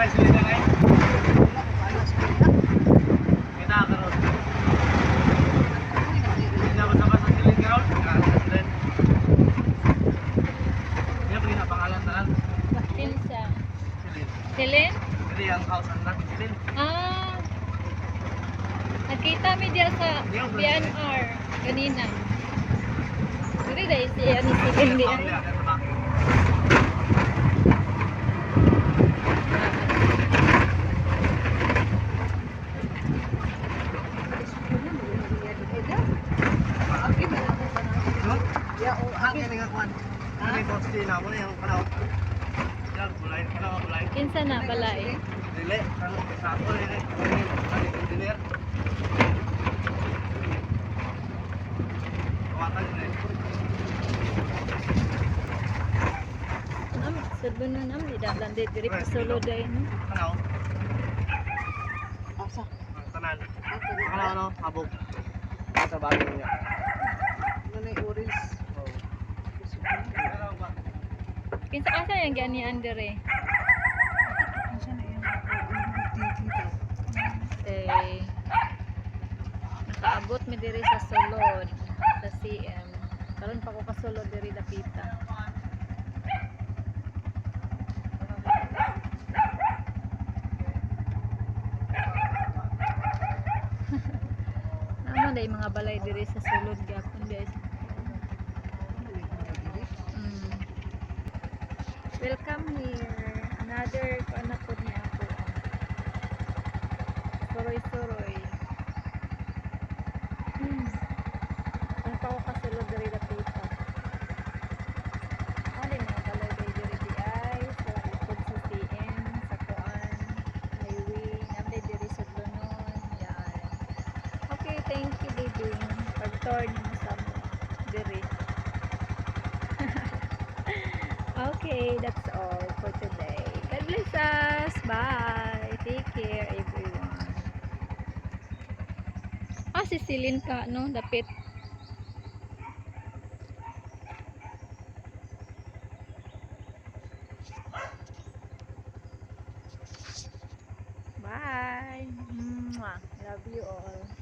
guys, sila na eh. Kita ka ron. Hindi na masama sa silid ka ron. Silid. Hindi na pinapangalan na lang. Pinsa. Silid. Helen? Hindi ang house ang natin silid. Ah. Nakita mi diya sa BNR kanina. Dili dai si ani si Hindi. Kinsa na balay? Dili, ano sako dili. Dili. Kawakan ni. Am sebenarnya nam di dalam diri solo day no. Ano? Asa? Tanan. Ano habog. Sa bagay niya. Nanay oris. Kinsa asa yang gani andere? Asa na yan? Dito. Eh nakaabot mi diri sa sulod sa CM. Karon pa ko kasulod diri dapita. Naman day mga balay diri sa sulod gyapon guys. Welcome here. Another anak po niya ako. Suroy-suroy. Ang pa ko kasulod diri dapita. Ano yung mga balay diri di ay sa likod sa CM, sa Kuan, highway, namin diri sa Lunon. Yan. Okay, thank you baby. Pag-tour niyo sa mo diri. Okay, that's all for today. God bless us. Bye. Take care, everyone. Si Celine ka, no? Dapit. Bye. Mwah. Love you all.